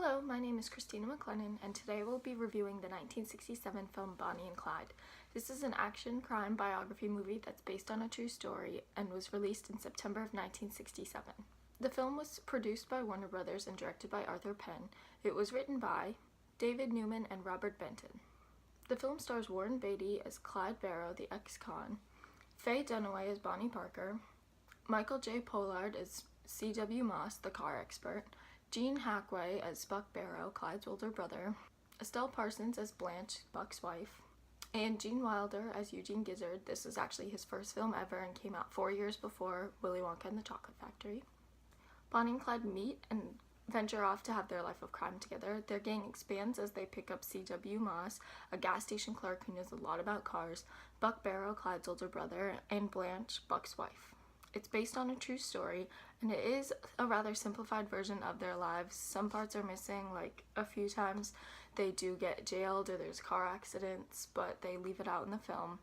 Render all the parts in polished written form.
Hello, my name is Christina McLennan, and today we'll be reviewing the 1967 film Bonnie and Clyde. This is an action crime biography movie that's based on a true story and was released in September of 1967. The film was produced by Warner Brothers and directed by Arthur Penn. It was written by David Newman and Robert Benton. The film stars Warren Beatty as Clyde Barrow, the ex-con, Faye Dunaway as Bonnie Parker, Michael J. Pollard as C.W. Moss, the car expert, Gene Hackaway as Buck Barrow, Clyde's older brother, Estelle Parsons as Blanche, Buck's wife, and Gene Wilder as Eugene Gizzard. This was actually his first film ever and came out 4 years before Willy Wonka and the Chocolate Factory. Bonnie and Clyde meet and venture off to have their life of crime together. Their gang expands as they pick up C.W. Moss, a gas station clerk who knows a lot about cars, Buck Barrow, Clyde's older brother, and Blanche, Buck's wife. It's based on a true story, and it is a rather simplified version of their lives. Some parts are missing, like a few times they do get jailed or there's car accidents, but they leave it out in the film.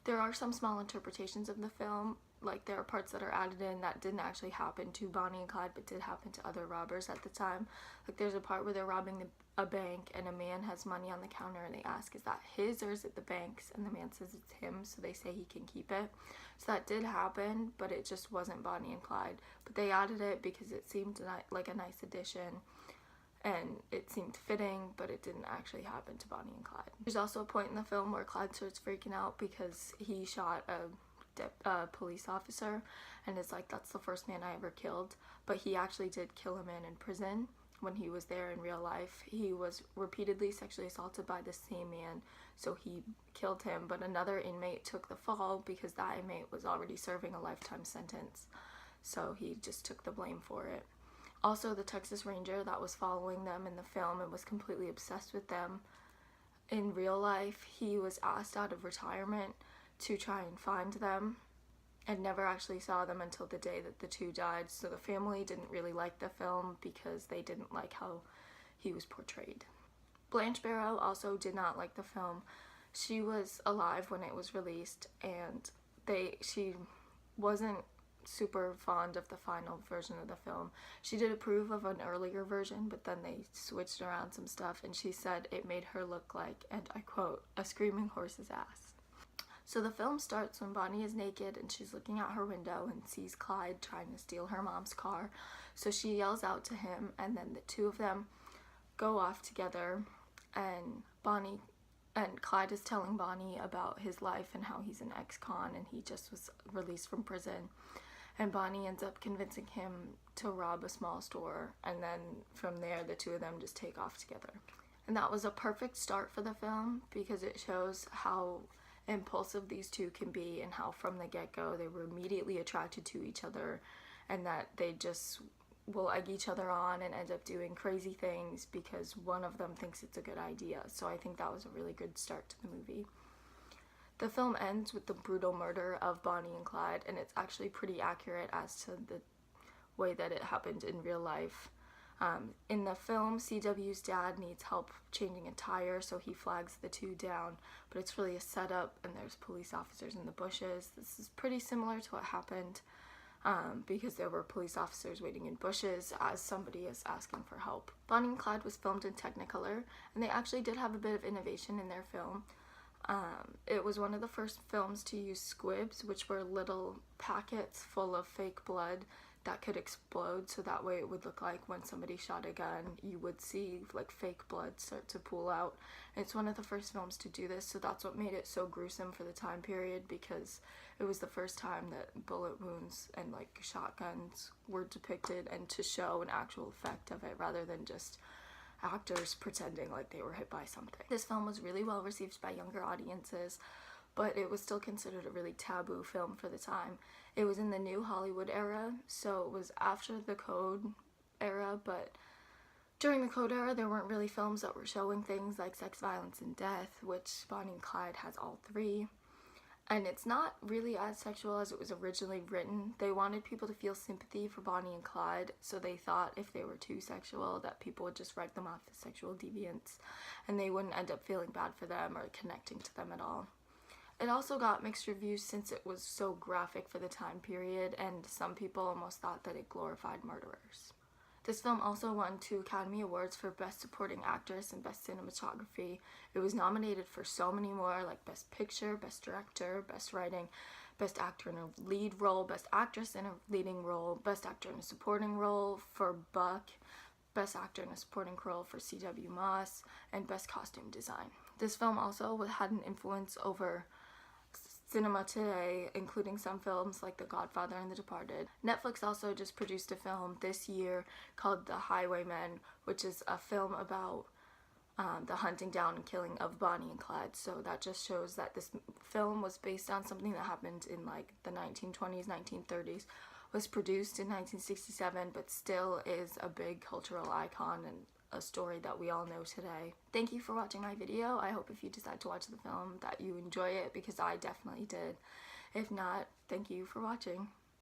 There are some small interpretations of the film, like there are parts that are added in that didn't actually happen to Bonnie and Clyde but did happen to other robbers at the time. Like there's a part where they're robbing a bank and a man has money on the counter and they ask, is that his or is it the bank's? And the man says it's him, so they say he can keep it. So that did happen, but it just wasn't Bonnie and Clyde. But they added it because it seemed like a nice addition and it seemed fitting, but it didn't actually happen to Bonnie and Clyde. There's also a point in the film where Clyde starts freaking out because he shot a police officer and is like, that's the first man I ever killed, but he actually did kill a man in prison when he was there in real life. He was repeatedly sexually assaulted by the same man, so he killed him, but another inmate took the fall because that inmate was already serving a lifetime sentence, so he just took the blame for it. Also, the Texas Ranger that was following them in the film and was completely obsessed with them, in real life he was asked out of retirement to try and find them and never actually saw them until the day that the two died. So the family didn't really like the film because they didn't like how he was portrayed. Blanche Barrow also did not like the film. She was alive when it was released and she wasn't super fond of the final version of the film. She did approve of an earlier version, but then they switched around some stuff and she said it made her look like, and I quote, a screaming horse's ass. So the film starts when Bonnie is naked and she's looking out her window and sees Clyde trying to steal her mom's car. So she yells out to him and then the two of them go off together, and Clyde is telling Bonnie about his life and how he's an ex-con and he just was released from prison. And Bonnie ends up convincing him to rob a small store, and then from there the two of them just take off together. And that was a perfect start for the film because it shows how impulsive these two can be and how from the get-go they were immediately attracted to each other, and that they just will egg each other on and end up doing crazy things because one of them thinks it's a good idea. So I think that was a really good start to the movie. The film ends with the brutal murder of Bonnie and Clyde, and it's actually pretty accurate as to the way that it happened in real life. In the film, CW's dad needs help changing a tire, so he flags the two down, but it's really a setup and there's police officers in the bushes. This is pretty similar to what happened because there were police officers waiting in bushes as somebody is asking for help. Bonnie and Clyde was filmed in Technicolor, and they actually did have a bit of innovation in their film. It was one of the first films to use squibs, which were little packets full of fake blood that could explode, so that way it would look like when somebody shot a gun you would see like fake blood start to pool out. And it's one of the first films to do this, so that's what made it so gruesome for the time period, because it was the first time that bullet wounds and like shotguns were depicted, and to show an actual effect of it rather than just actors pretending like they were hit by something. This film was really well received by younger audiences, but it was still considered a really taboo film for the time. It was in the new Hollywood era, so it was after the Code era, but during the Code era there weren't really films that were showing things like sex, violence, and death, which Bonnie and Clyde has all three. And it's not really as sexual as it was originally written. They wanted people to feel sympathy for Bonnie and Clyde, so they thought if they were too sexual that people would just write them off as sexual deviants and they wouldn't end up feeling bad for them or connecting to them at all. It also got mixed reviews since it was so graphic for the time period, and some people almost thought that it glorified murderers. This film also won 2 Academy Awards for Best Supporting Actress and Best Cinematography. It was nominated for so many more, like Best Picture, Best Director, Best Writing, Best Actor in a Lead Role, Best Actress in a Leading Role, Best Actor in a Supporting Role for Buck, Best Actor in a Supporting Role for C.W. Moss, and Best Costume Design. This film also had an influence over cinema today, including some films like The Godfather and The Departed. Netflix also just produced a film this year called The Highwaymen, which is a film about the hunting down and killing of Bonnie and Clyde. So that just shows that this film was based on something that happened in like the 1920s, 1930s, was produced in 1967, but still is a big cultural icon and a story that we all know today. Thank you for watching my video. I hope if you decide to watch the film that you enjoy it, because I definitely did. If not, thank you for watching.